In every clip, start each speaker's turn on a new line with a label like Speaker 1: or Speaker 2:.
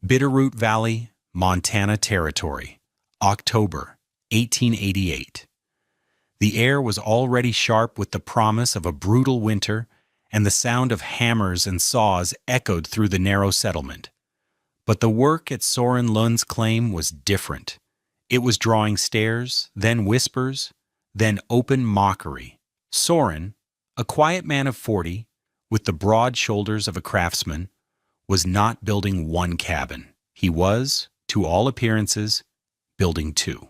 Speaker 1: Bitterroot Valley, Montana Territory, October 1888. The air was already sharp with the promise of a brutal winter, and the sound of hammers and saws echoed through the narrow settlement. But the work at Soren Lund's claim was different. It was drawing stares, then whispers, then open mockery. Soren, a quiet man of 40, with the broad shoulders of a craftsman, was not building one cabin. He was, to all appearances, building two.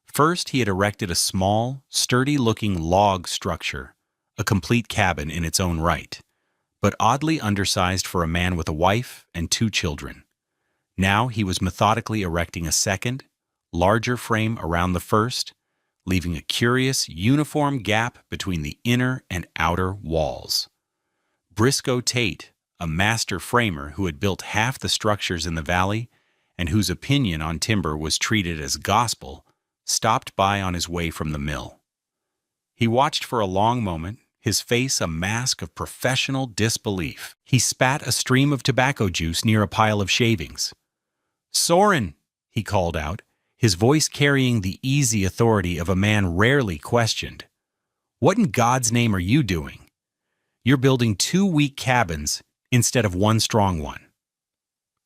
Speaker 1: First, he had erected a small, sturdy-looking log structure, a complete cabin in its own right, but oddly undersized for a man with a wife and two children. Now he was methodically erecting a second, larger frame around the first, leaving a curious, uniform gap between the inner and outer walls. Briscoe Tate, a master framer who had built half the structures in the valley and whose opinion on timber was treated as gospel, stopped by on his way from the mill. He watched for a long moment, his face a mask of professional disbelief. He spat a stream of tobacco juice near a pile of shavings. "Soren," he called out, his voice carrying the easy authority of a man rarely questioned. "What in God's name are you doing? You're building two weak cabins instead of one strong one."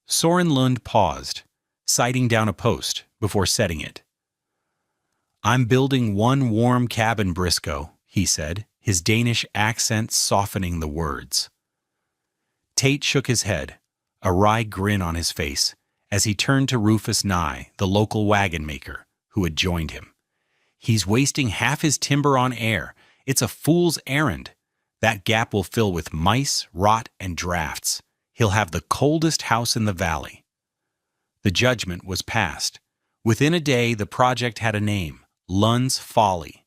Speaker 1: Soren Lund paused, sighting down a post before setting it. "I'm building one warm cabin, Briscoe," he said, his Danish accent softening the words. Tate shook his head, a wry grin on his face, as he turned to Rufus Nye, the local wagon maker, who had joined him. "He's wasting half his timber on air. It's a fool's errand. That gap will fill with mice, rot, and drafts. He'll have the coldest house in the valley." The judgment was passed. Within a day, the project had a name: Lund's Folly.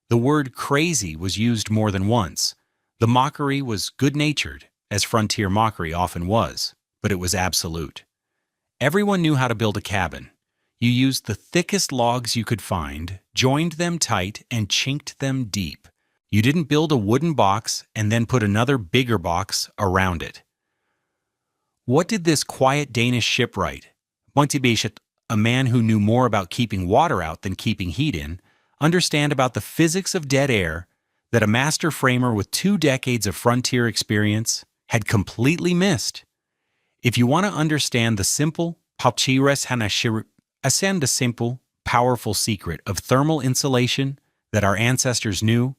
Speaker 1: The word crazy was used more than once. The mockery was good-natured, as frontier mockery often was, but it was absolute. Everyone knew how to build a cabin. You used the thickest logs you could find, joined them tight, and chinked them deep. You didn't build a wooden box and then put another bigger box around it. What did this quiet Danish shipwright, Montebichet, a man who knew more about keeping water out than keeping heat in, understand about the physics of dead air that a master framer with 2 decades of frontier experience had completely missed? If you want to understand the simple, ascend the simple, powerful secret of thermal insulation that our ancestors knew,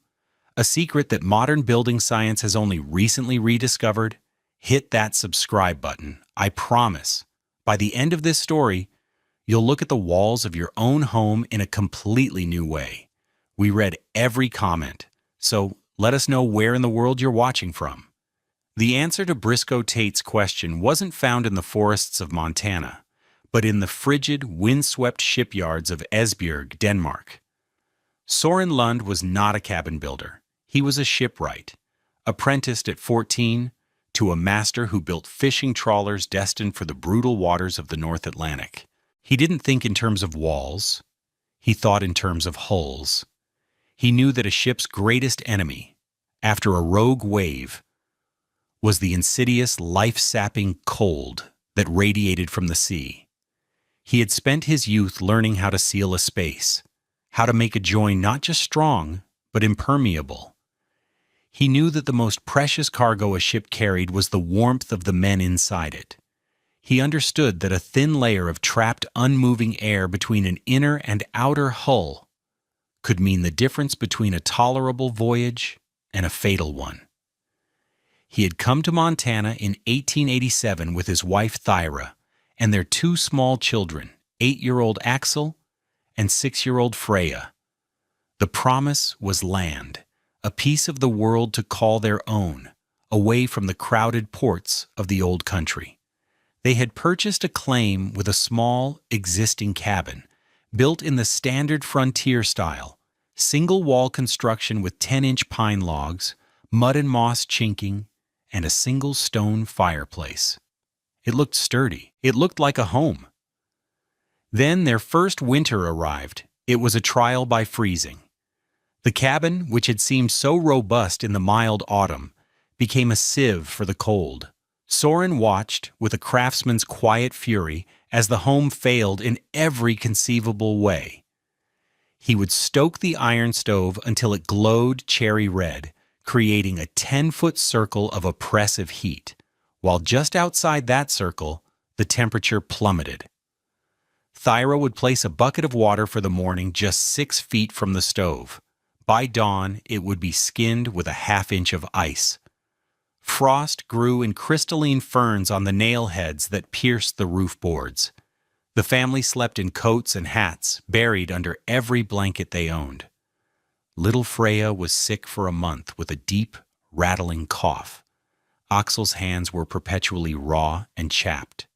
Speaker 1: a secret that modern building science has only recently rediscovered, hit that subscribe button. I promise, by the end of this story, you'll look at the walls of your own home in a completely new way. We read every comment, so let us know where in the world you're watching from. The answer to Briscoe Tate's question wasn't found in the forests of Montana, but in the frigid, windswept shipyards of Esbjerg, Denmark. Soren Lund was not a cabin builder. He was a shipwright, apprenticed at 14 to a master who built fishing trawlers destined for the brutal waters of the North Atlantic. He didn't think in terms of walls. He thought in terms of hulls. He knew that a ship's greatest enemy, after a rogue wave, was the insidious, life-sapping cold that radiated from the sea. He had spent his youth learning how to seal a space, how to make a join not just strong, but impermeable. He knew that the most precious cargo a ship carried was the warmth of the men inside it. He understood that a thin layer of trapped, unmoving air between an inner and outer hull could mean the difference between a tolerable voyage and a fatal one. He had come to Montana in 1887 with his wife Thyra and their 2 small children, 8-year-old Axel and 6-year-old Freya. The promise was land, a piece of the world to call their own, away from the crowded ports of the old country. They had purchased a claim with a small, existing cabin, built in the standard frontier style, single-wall construction with 10-inch pine logs, mud and moss chinking, and a single stone fireplace. It looked sturdy. It looked like a home. Then their first winter arrived. It was a trial by freezing. The cabin, which had seemed so robust in the mild autumn, became a sieve for the cold. Soren watched with a craftsman's quiet fury as the home failed in every conceivable way. He would stoke the iron stove until it glowed cherry red, creating a 10-foot circle of oppressive heat, while just outside that circle, the temperature plummeted. Thyra would place a bucket of water for the morning just 6 feet from the stove. By dawn, it would be skinned with a half-inch of ice. Frost grew in crystalline ferns on the nail heads that pierced the roof boards. The family slept in coats and hats, buried under every blanket they owned. Little Freya was sick for a month with a deep, rattling cough. Axel's hands were perpetually raw and chapped.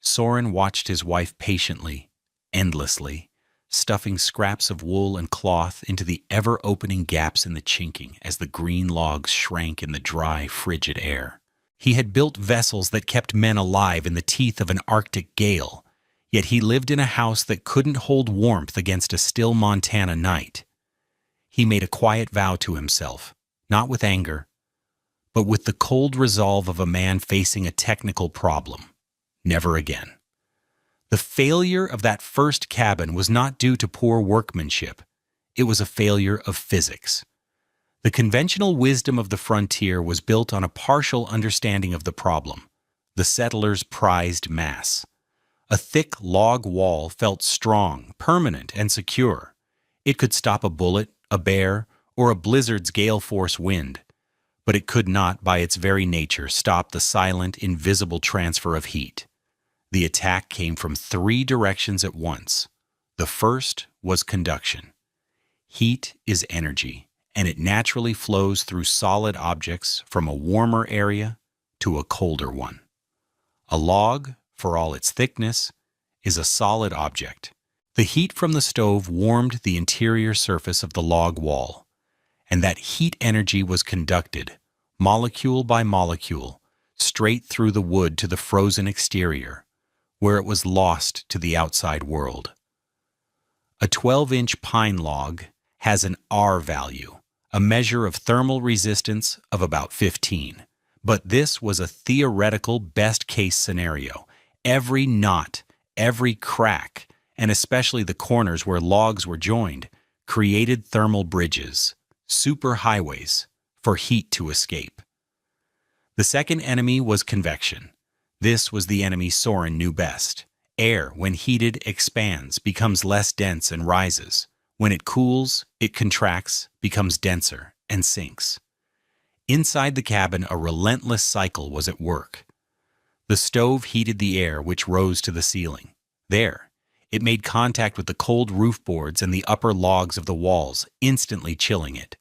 Speaker 1: Soren watched his wife patiently, endlessly, stuffing scraps of wool and cloth into the ever-opening gaps in the chinking as the green logs shrank in the dry, frigid air. He had built vessels that kept men alive in the teeth of an Arctic gale, yet he lived in a house that couldn't hold warmth against a still Montana night. He made a quiet vow to himself, not with anger, but with the cold resolve of a man facing a technical problem. Never again. The failure of that first cabin was not due to poor workmanship. It was a failure of physics. The conventional wisdom of the frontier was built on a partial understanding of the problem. The settlers prized mass. A thick log wall felt strong, permanent, and secure. It could stop a bullet, a bear, or a blizzard's gale-force wind, but it could not, by its very nature, stop the silent, invisible transfer of heat. The attack came from 3 directions at once. The first was conduction. Heat is energy, and it naturally flows through solid objects from a warmer area to a colder one. A log, for all its thickness, is a solid object. The heat from the stove warmed the interior surface of the log wall, and that heat energy was conducted, molecule by molecule, straight through the wood to the frozen exterior, where it was lost to the outside world. A 12-inch pine log has an R value, a measure of thermal resistance of about 15. But this was a theoretical best-case scenario. Every knot, every crack, and especially the corners where logs were joined, created thermal bridges, superhighways, for heat to escape. The second enemy was convection. This was the enemy Soren knew best. Air, when heated, expands, becomes less dense, and rises. When it cools, it contracts, becomes denser, and sinks. Inside the cabin, a relentless cycle was at work. The stove heated the air, which rose to the ceiling. There, it made contact with the cold roof boards and the upper logs of the walls, instantly chilling it.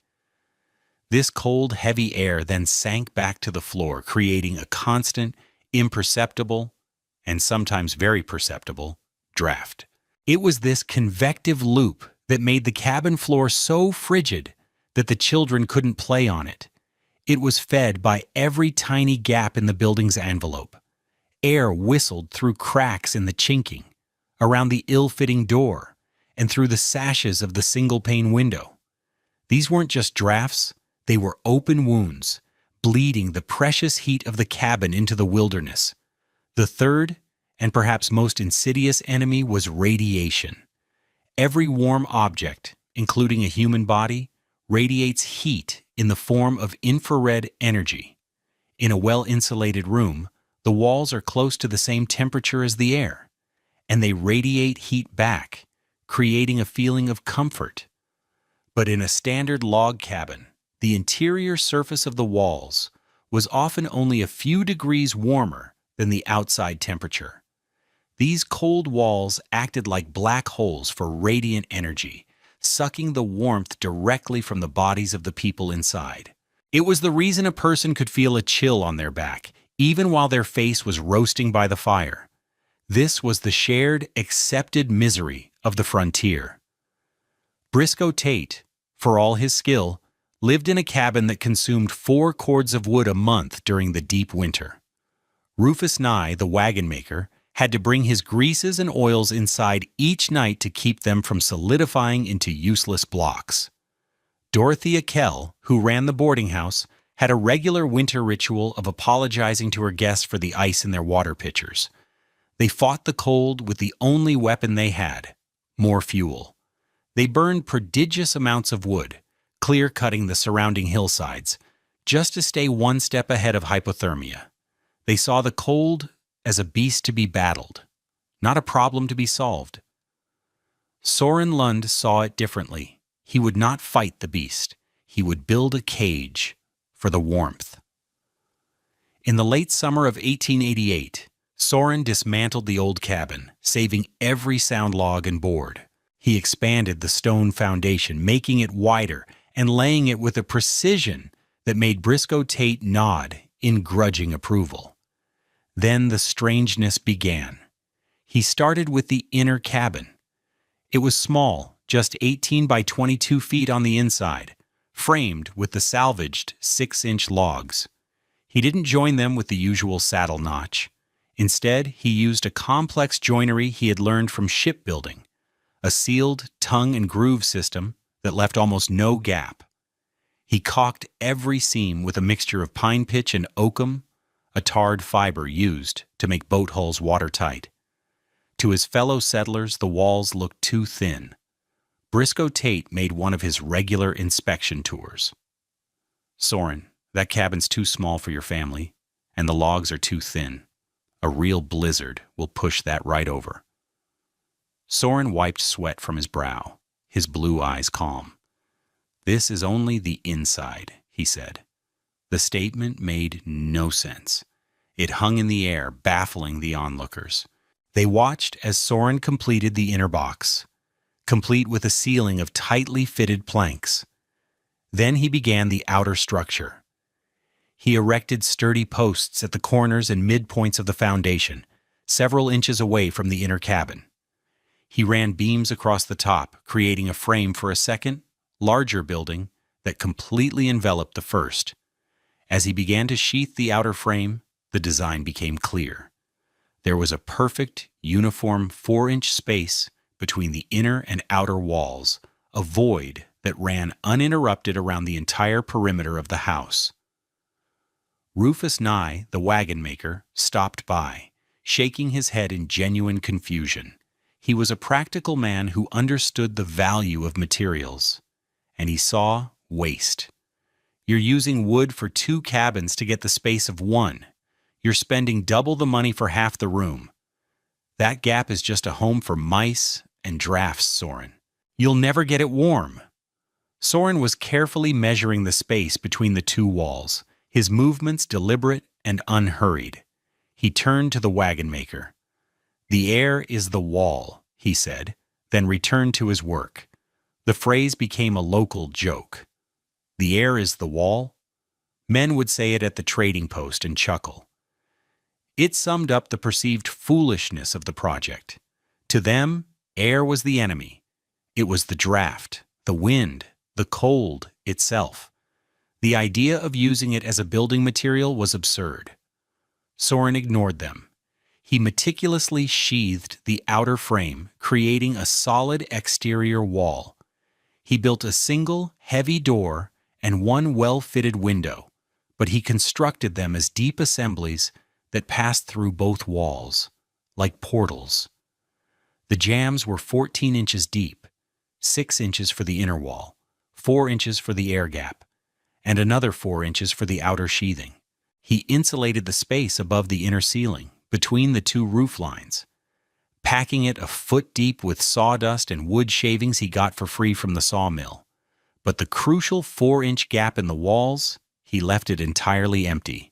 Speaker 1: This cold, heavy air then sank back to the floor, creating a constant, imperceptible, and sometimes very perceptible, draft. It was this convective loop that made the cabin floor so frigid that the children couldn't play on it. It was fed by every tiny gap in the building's envelope. Air whistled through cracks in the chinking, around the ill-fitting door, and through the sashes of the single-pane window. These weren't just drafts, they were open wounds, bleeding the precious heat of the cabin into the wilderness. The third, and perhaps most insidious enemy, was radiation. Every warm object, including a human body, radiates heat in the form of infrared energy. In a well-insulated room, the walls are close to the same temperature as the air, and they radiate heat back, creating a feeling of comfort. But in a standard log cabin, the interior surface of the walls was often only a few degrees warmer than the outside temperature. These cold walls acted like black holes for radiant energy, sucking the warmth directly from the bodies of the people inside. It was the reason a person could feel a chill on their back, even while their face was roasting by the fire. This was the shared, accepted misery of the frontier. Briscoe Tate, for all his skill, lived in a cabin that consumed 4 cords of wood a month during the deep winter. Rufus Nye, the wagon maker, had to bring his greases and oils inside each night to keep them from solidifying into useless blocks. Dorothea Kell, who ran the boarding house, had a regular winter ritual of apologizing to her guests for the ice in their water pitchers. They fought the cold with the only weapon they had, more fuel. They burned prodigious amounts of wood, clear-cutting the surrounding hillsides, just to stay one step ahead of hypothermia. They saw the cold as a beast to be battled, not a problem to be solved. Soren Lund saw it differently. He would not fight the beast. He would build a cage for the warmth. In the late summer of 1888, Soren dismantled the old cabin, saving every sound log and board. He expanded the stone foundation, making it wider and laying it with a precision that made Briscoe Tate nod in grudging approval. Then the strangeness began. He started with the inner cabin. It was small, just 18 by 22 feet on the inside, framed with the salvaged 6-inch logs. He didn't join them with the usual saddle notch. Instead, he used a complex joinery he had learned from shipbuilding, a sealed tongue and groove system that left almost no gap. He caulked every seam with a mixture of pine pitch and oakum, a tarred fiber used to make boat hulls watertight. To his fellow settlers, the walls looked too thin. Briscoe Tate made one of his regular inspection tours. "Soren, that cabin's too small for your family, and the logs are too thin. A real blizzard will push that right over." Soren wiped sweat from his brow, his blue eyes calm. "This is only the inside," he said. The statement made no sense. It hung in the air, baffling the onlookers. They watched as Soren completed the inner box, complete with a ceiling of tightly fitted planks. Then he began the outer structure. He erected sturdy posts at the corners and midpoints of the foundation, several inches away from the inner cabin. He ran beams across the top, creating a frame for a second, larger building that completely enveloped the first. As he began to sheath the outer frame, the design became clear. There was a perfect, uniform 4-inch space between the inner and outer walls, a void that ran uninterrupted around the entire perimeter of the house. Rufus Nye, the wagon maker, stopped by, shaking his head in genuine confusion. He was a practical man who understood the value of materials, and he saw waste. "You're using wood for 2 cabins to get the space of 1. You're spending double the money for half the room. That gap is just a home for mice and drafts, Soren. You'll never get it warm." Soren was carefully measuring the space between the 2 walls, his movements deliberate and unhurried. He turned to the wagon maker. "The air is the wall," he said, then returned to his work. The phrase became a local joke. "The air is the wall?" Men would say it at the trading post and chuckle. It summed up the perceived foolishness of the project. To them, air was the enemy. It was the draft, the wind, the cold itself. The idea of using it as a building material was absurd. Soren ignored them. He meticulously sheathed the outer frame, creating a solid exterior wall. He built a single, heavy door and 1 well-fitted window, but he constructed them as deep assemblies that passed through both walls, like portals. The jambs were 14 inches deep, 6 inches for the inner wall, 4 inches for the air gap, and another 4 inches for the outer sheathing. He insulated the space above the inner ceiling, between the 2 roof lines, packing it a foot deep with sawdust and wood shavings he got for free from the sawmill. But the crucial 4-inch gap in the walls, he left it entirely empty.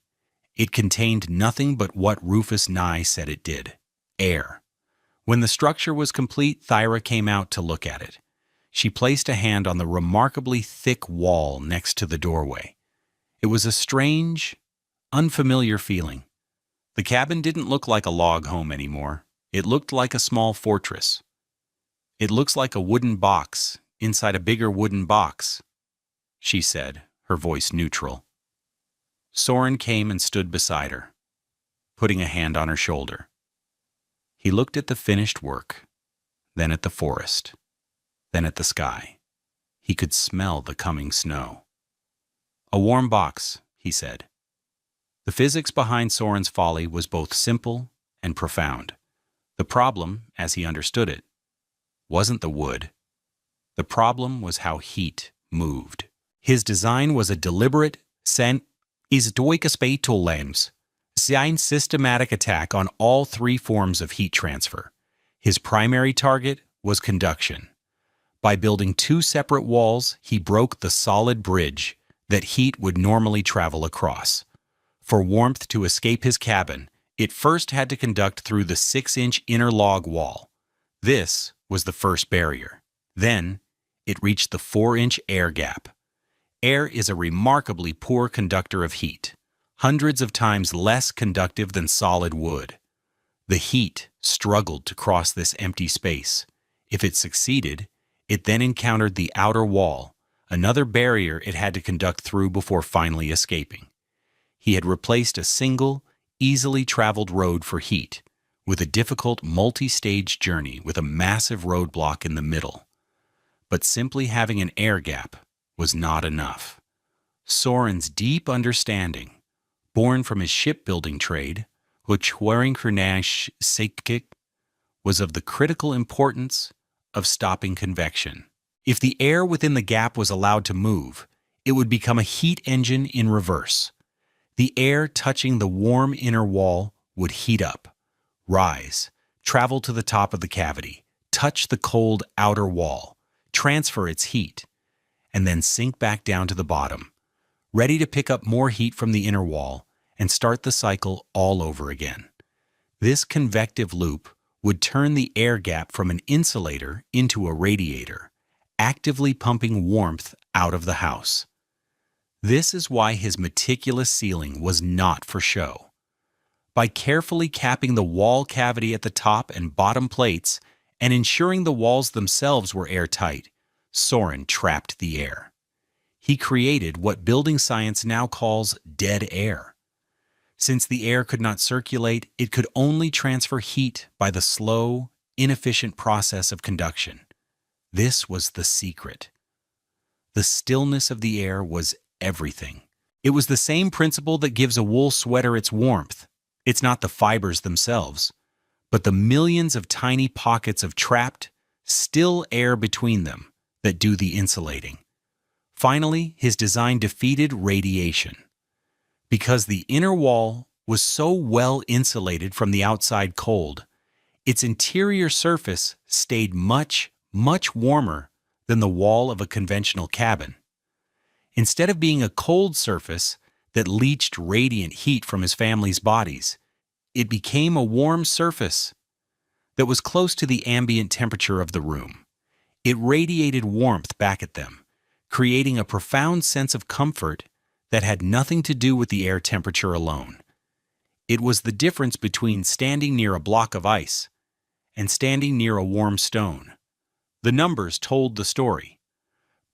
Speaker 1: It contained nothing but what Rufus Nye said it did: air. When the structure was complete, Thyra came out to look at it. She placed a hand on the remarkably thick wall next to the doorway. It was a strange, unfamiliar feeling. The cabin didn't look like a log home anymore. It looked like a small fortress. "It looks like a wooden box inside a bigger wooden box," she said, her voice neutral. Soren came and stood beside her, putting a hand on her shoulder. He looked at the finished work, then at the forest, then at the sky. He could smell the coming snow. "A warm box," he said. The physics behind Soren's folly was both simple and profound. The problem, as he understood it, wasn't the wood. The problem was how heat moved. His design was a deliberate, systematic attack on all three forms of heat transfer. His primary target was conduction. By building two separate walls, he broke the solid bridge that heat would normally travel across. For warmth to escape his cabin, it first had to conduct through the 6-inch inner log wall. This was the first barrier. Then, it reached the 4-inch air gap. Air is a remarkably poor conductor of heat, hundreds of times less conductive than solid wood. The heat struggled to cross this empty space. If it succeeded, it then encountered the outer wall, another barrier it had to conduct through before finally escaping. He had replaced a single, easily traveled road for heat, with a difficult multi-stage journey with a massive roadblock in the middle. But simply having an air gap was not enough. Soren's deep understanding, born from his shipbuilding trade, was of the critical importance of stopping convection. If the air within the gap was allowed to move, it would become a heat engine in reverse. The air touching the warm inner wall would heat up, rise, travel to the top of the cavity, touch the cold outer wall, transfer its heat, and then sink back down to the bottom, ready to pick up more heat from the inner wall and start the cycle all over again. This convective loop would turn the air gap from an insulator into a radiator, actively pumping warmth out of the house. This is why his meticulous sealing was not for show. By carefully capping the wall cavity at the top and bottom plates and ensuring the walls themselves were airtight, Soren trapped the air. He created what building science now calls dead air. Since the air could not circulate, it could only transfer heat by the slow, inefficient process of conduction. This was the secret. The stillness of the air was everything. It was the same principle that gives a wool sweater its warmth. It's not the fibers themselves, but the millions of tiny pockets of trapped, still air between them that do the insulating. Finally, his design defeated radiation. Because the inner wall was so well insulated from the outside cold, its interior surface stayed much, much warmer than the wall of a conventional cabin. Instead of being a cold surface that leached radiant heat from his family's bodies, it became a warm surface that was close to the ambient temperature of the room. It radiated warmth back at them, creating a profound sense of comfort that had nothing to do with the air temperature alone. It was the difference between standing near a block of ice and standing near a warm stone. The numbers told the story.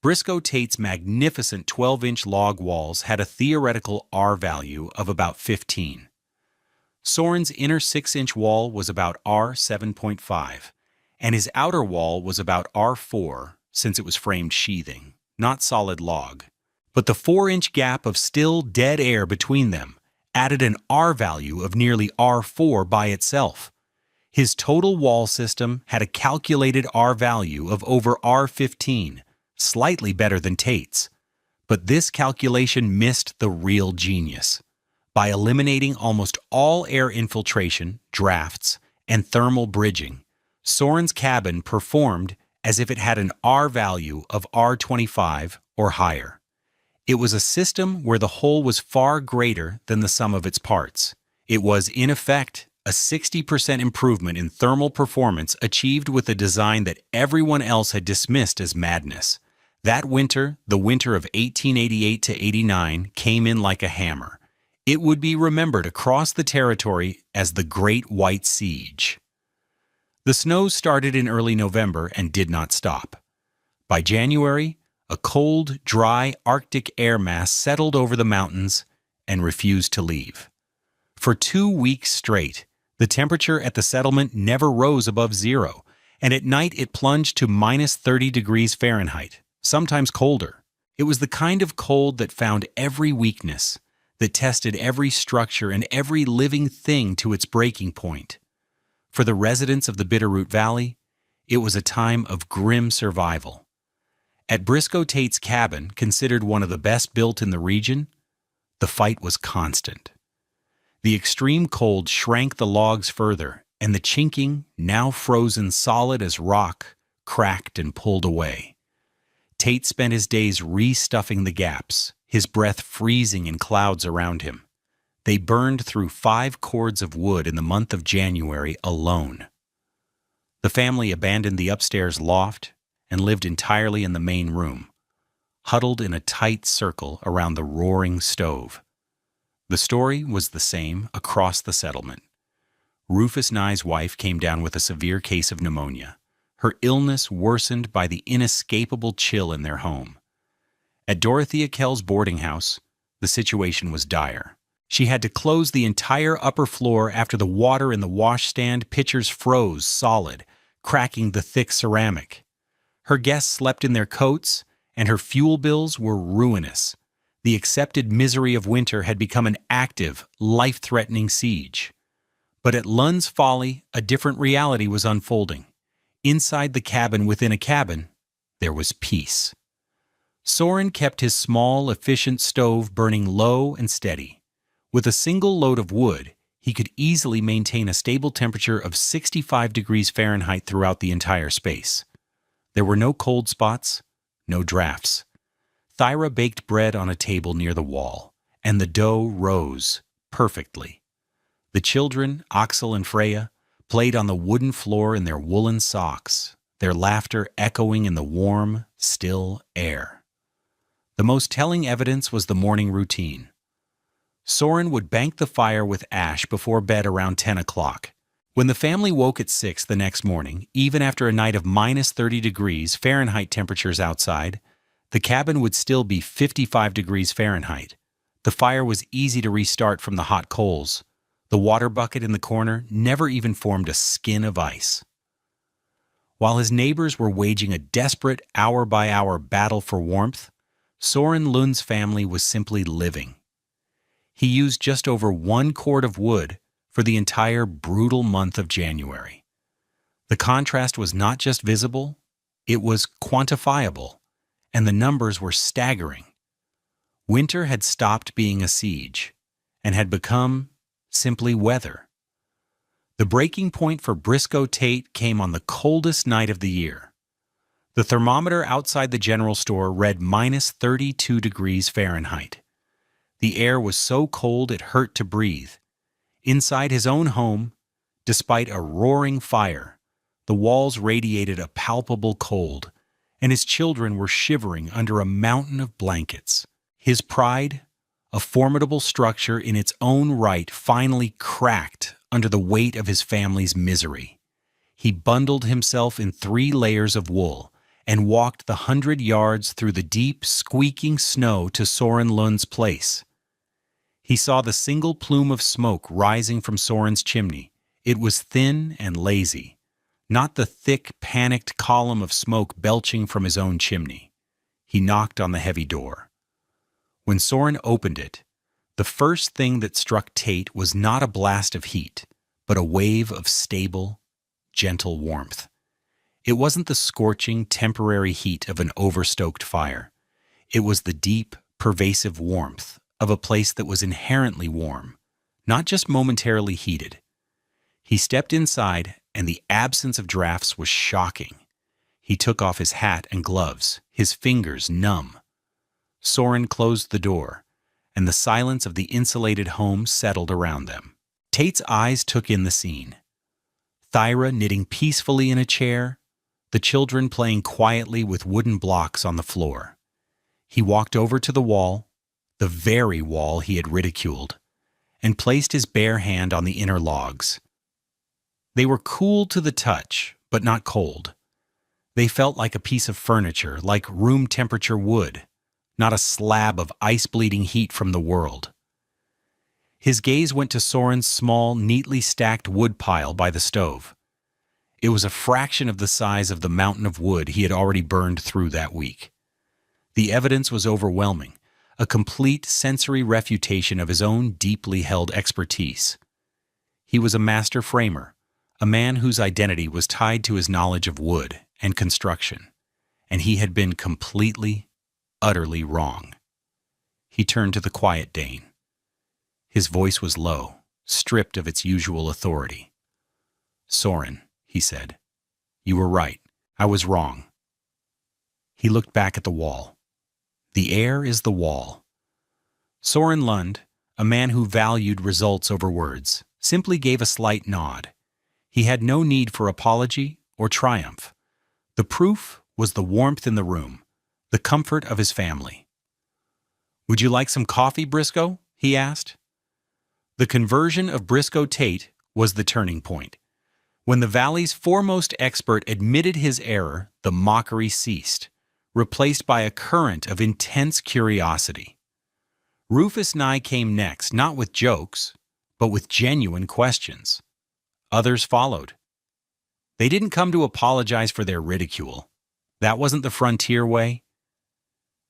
Speaker 1: Briscoe Tate's magnificent 12-inch log walls had a theoretical R value of about 15. Soren's inner 6-inch wall was about R 7.5, and his outer wall was about R 4 since it was framed sheathing, not solid log. But the 4-inch gap of still dead air between them added an R value of nearly R 4 by itself. His total wall system had a calculated R value of over R 15, slightly better than Tate's. But this calculation missed the real genius. By eliminating almost all air infiltration, drafts, and thermal bridging, Soren's cabin performed as if it had an R value of R 25 or higher. It was a system where the whole was far greater than the sum of its parts. It was, in effect, a 60% improvement in thermal performance achieved with a design that everyone else had dismissed as madness. That winter, the winter of 1888 to 89, came in like a hammer. It would be remembered across the territory as the Great White Siege. The snows started in early November and did not stop. By January, a cold, dry Arctic air mass settled over the mountains and refused to leave. For 2 weeks straight, the temperature at the settlement never rose above zero, and at night it plunged to minus 30 degrees Fahrenheit, sometimes colder. It was the kind of cold that found every weakness, that tested every structure and every living thing to its breaking point. For the residents of the Bitterroot Valley, it was a time of grim survival. At Briscoe Tate's cabin, considered one of the best built in the region, the fight was constant. The extreme cold shrank the logs further, and the chinking, now frozen solid as rock, cracked and pulled away. Tate spent his days re-stuffing the gaps, his breath freezing in clouds around him. They burned through 5 cords of wood in the month of January alone. The family abandoned the upstairs loft and lived entirely in the main room, huddled in a tight circle around the roaring stove. The story was the same across the settlement. Rufus Nye's wife came down with a severe case of pneumonia. Her illness worsened by the inescapable chill in their home. At Dorothea Kell's boarding house, the situation was dire. She had to close the entire upper floor after the water in the washstand pitchers froze solid, cracking the thick ceramic. Her guests slept in their coats, and her fuel bills were ruinous. The accepted misery of winter had become an active, life-threatening siege. But at Lund's Folly, a different reality was unfolding. Inside the cabin within a cabin, there was peace. Soren kept his small, efficient stove burning low and steady. With a single load of wood, he could easily maintain a stable temperature of 65 degrees Fahrenheit throughout the entire space. There were no cold spots, no drafts. Thyra baked bread on a table near the wall, and the dough rose perfectly. The children, Axel and Freya, played on the wooden floor in their woolen socks, their laughter echoing in the warm, still air. The most telling evidence was the morning routine. Soren would bank the fire with ash before bed around 10 o'clock. When the family woke at 6 the next morning, even after a night of minus 30 degrees Fahrenheit temperatures outside, the cabin would still be 55 degrees Fahrenheit. The fire was easy to restart from the hot coals. The water bucket in the corner never even formed a skin of ice. While his neighbors were waging a desperate hour-by-hour battle for warmth, Soren Lund's family was simply living. He used just over 1 cord of wood for the entire brutal month of January. The contrast was not just visible, it was quantifiable, and the numbers were staggering. Winter had stopped being a siege and had become simply weather. The breaking point for Briscoe Tate came on the coldest night of the year. The thermometer outside the general store read minus 32 degrees Fahrenheit. The air was so cold it hurt to breathe. Inside his own home, despite a roaring fire, the walls radiated a palpable cold, and his children were shivering under a mountain of blankets. His pride, a formidable structure in its own right, finally cracked under the weight of his family's misery. He bundled himself in 3 layers of wool and walked the 100 yards through the deep, squeaking snow to Soren Lund's place. He saw the single plume of smoke rising from Soren's chimney. It was thin and lazy, not the thick, panicked column of smoke belching from his own chimney. He knocked on the heavy door. When Soren opened it, the first thing that struck Tate was not a blast of heat, but a wave of stable, gentle warmth. It wasn't the scorching, temporary heat of an overstoked fire. It was the deep, pervasive warmth of a place that was inherently warm, not just momentarily heated. He stepped inside, and the absence of drafts was shocking. He took off his hat and gloves, his fingers numb. Soren closed the door, and the silence of the insulated home settled around them. Tate's eyes took in the scene. Thyra knitting peacefully in a chair, the children playing quietly with wooden blocks on the floor. He walked over to the wall, the very wall he had ridiculed, and placed his bare hand on the inner logs. They were cool to the touch, but not cold. They felt like a piece of furniture, like room temperature wood, not a slab of ice-bleeding heat from the world. His gaze went to Soren's small, neatly stacked wood pile by the stove. It was a fraction of the size of the mountain of wood he had already burned through that week. The evidence was overwhelming, a complete sensory refutation of his own deeply held expertise. He was a master framer, a man whose identity was tied to his knowledge of wood and construction, and he had been completely, utterly wrong. He turned to the quiet Dane. His voice was low, stripped of its usual authority. "Soren," he said, "you were right. I was wrong." He looked back at the wall. The air is the wall. Soren Lund, a man who valued results over words, simply gave a slight nod. He had no need for apology or triumph. The proof was the warmth in the room, the comfort of his family. "Would you like some coffee, Briscoe?" he asked. The conversion of Briscoe Tate was the turning point. When the Valley's foremost expert admitted his error, the mockery ceased, replaced by a current of intense curiosity. Rufus Nye came next, not with jokes, but with genuine questions. Others followed. They didn't come to apologize for their ridicule. That wasn't the frontier way.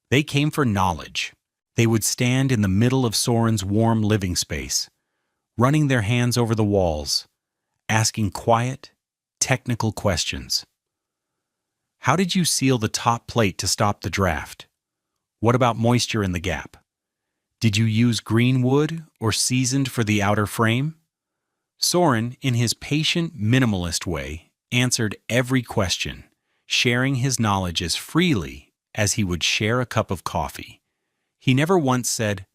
Speaker 1: They came for knowledge. They would stand in the middle of Soren's warm living space, running their hands over the walls, asking quiet, technical questions. How did you seal the top plate to stop the draft? What about moisture in the gap? Did you use green wood or seasoned for the outer frame? Soren, in his patient, minimalist way, answered every question, sharing his knowledge as freely as he would share a cup of coffee. He never once said,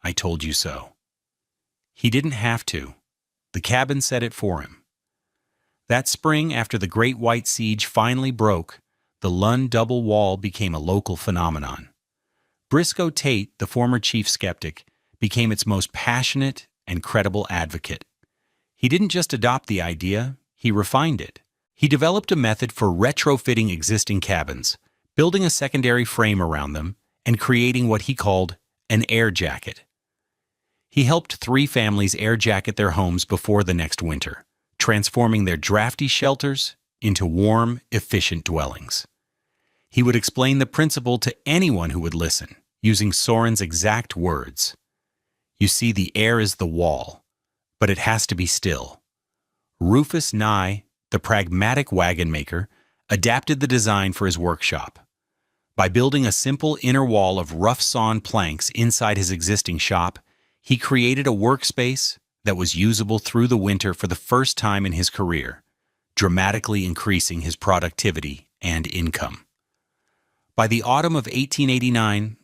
Speaker 1: "I told you so." He didn't have to. The cabin said it for him. That spring, after the Great White Siege finally broke, the Lund double wall became a local phenomenon. Briscoe Tate, the former chief skeptic, became its most passionate and credible advocate. He didn't just adopt the idea, he refined it. He developed a method for retrofitting existing cabins, building a secondary frame around them, and creating what he called an air jacket. He helped 3 families air jacket their homes before the next winter, transforming their drafty shelters into warm, efficient dwellings. He would explain the principle to anyone who would listen, using Soren's exact words. "You see, the air is the wall, but it has to be still." Rufus Nye, the pragmatic wagon maker, adapted the design for his workshop. By building a simple inner wall of rough-sawn planks inside his existing shop, he created a workspace that was usable through the winter for the first time in his career, dramatically increasing his productivity and income. By the autumn of 1889,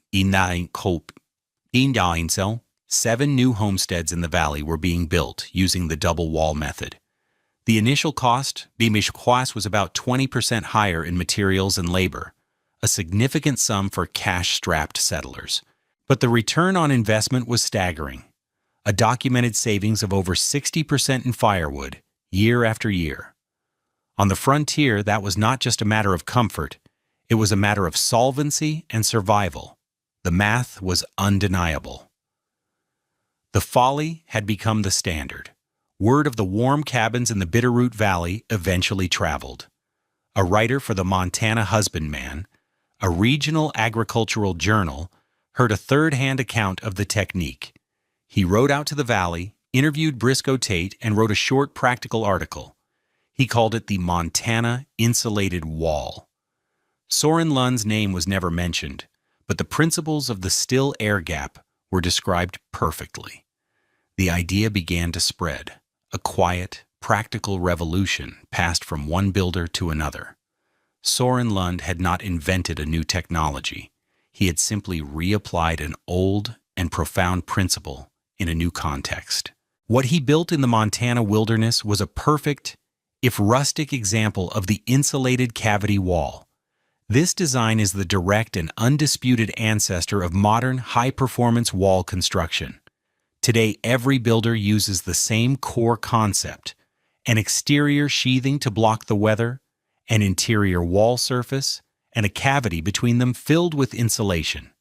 Speaker 1: 7 new homesteads in the valley were being built using the double wall method. The initial cost was about 20% higher in materials and labor, a significant sum for cash-strapped settlers. But the return on investment was staggering, a documented savings of over 60% in firewood, year after year. On the frontier, that was not just a matter of comfort, it was a matter of solvency and survival. The math was undeniable. The folly had become the standard. Word of the warm cabins in the Bitterroot Valley eventually traveled. A writer for the Montana Husbandman, a regional agricultural journal, heard a third-hand account of the technique. He rode out to the valley, interviewed Briscoe Tate, and wrote a short practical article. He called it the Montana Insulated Wall. Soren Lund's name was never mentioned, but the principles of the still air gap were described perfectly. The idea began to spread. A quiet, practical revolution passed from one builder to another. Soren Lund had not invented a new technology. He had simply reapplied an old and profound principle in a new context. What he built in the Montana wilderness was a perfect, if rustic, example of the insulated cavity wall. This design is the direct and undisputed ancestor of modern high-performance wall construction. Today, every builder uses the same core concept: an exterior sheathing to block the weather, an interior wall surface, and a cavity between them filled with insulation.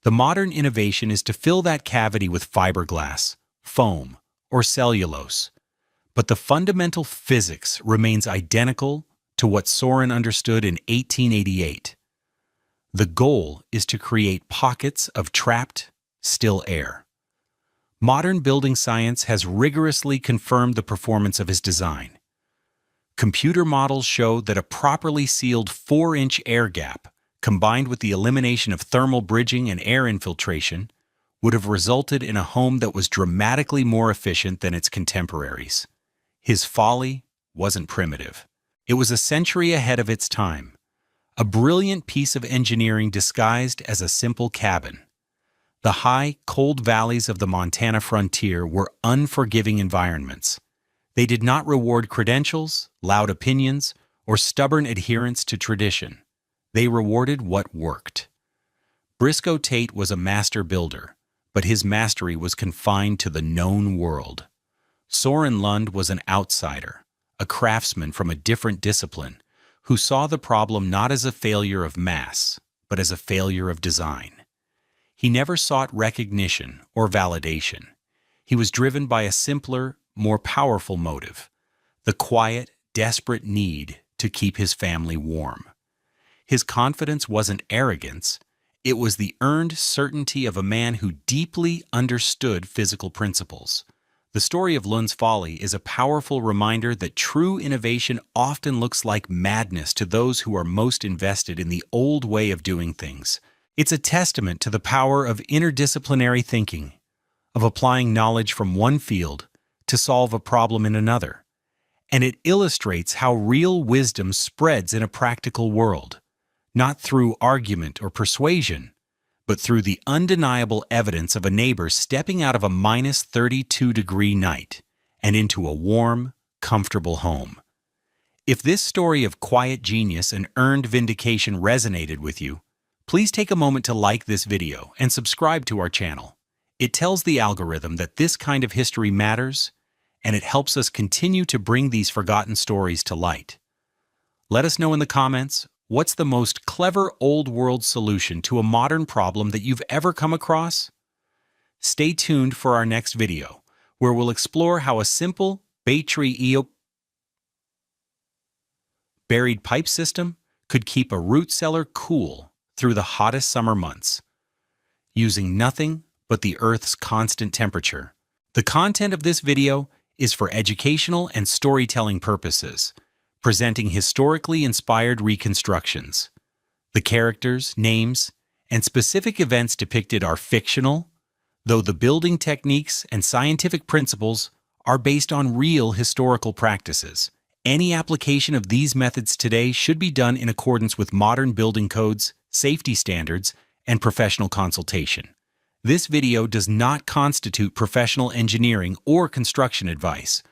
Speaker 1: The modern innovation is to fill that cavity with fiberglass, foam, or cellulose, but the fundamental physics remains identical to what Soren understood in 1888. The goal is to create pockets of trapped, still air. Modern building science has rigorously confirmed the performance of his design. Computer models show that a properly sealed 4-inch air gap, combined with the elimination of thermal bridging and air infiltration, would have resulted in a home that was dramatically more efficient than its contemporaries. His folly wasn't primitive. It was a century ahead of its time, a brilliant piece of engineering disguised as a simple cabin. The high, cold valleys of the Montana frontier were unforgiving environments. They did not reward credentials, loud opinions, or stubborn adherence to tradition. They rewarded what worked. Briscoe Tate was a master builder, but his mastery was confined to the known world. Soren Lund was an outsider, a craftsman from a different discipline, who saw the problem not as a failure of mass, but as a failure of design. He never sought recognition or validation. He was driven by a simpler, more powerful motive: the quiet, desperate need to keep his family warm. His confidence wasn't arrogance, it was the earned certainty of a man who deeply understood physical principles. The story of Lund's folly is a powerful reminder that true innovation often looks like madness to those who are most invested in the old way of doing things. It's a testament to the power of interdisciplinary thinking, of applying knowledge from one field to solve a problem in another. And it illustrates how real wisdom spreads in a practical world, not through argument or persuasion, but through the undeniable evidence of a neighbor stepping out of a -32-degree night and into a warm, comfortable home. If this story of quiet genius and earned vindication resonated with you, please take a moment to like this video and subscribe to our channel. It tells the algorithm that this kind of history matters, and it helps us continue to bring these forgotten stories to light. Let us know in the comments, what's the most clever old-world solution to a modern problem that you've ever come across? Stay tuned for our next video, where we'll explore how a simple buried pipe system could keep a root cellar cool through the hottest summer months, using nothing but the Earth's constant temperature. The content of this video is for educational and storytelling purposes, presenting historically inspired reconstructions. The characters, names, and specific events depicted are fictional, though the building techniques and scientific principles are based on real historical practices. Any application of these methods today should be done in accordance with modern building codes, safety standards, and professional consultation. This video does not constitute professional engineering or construction advice.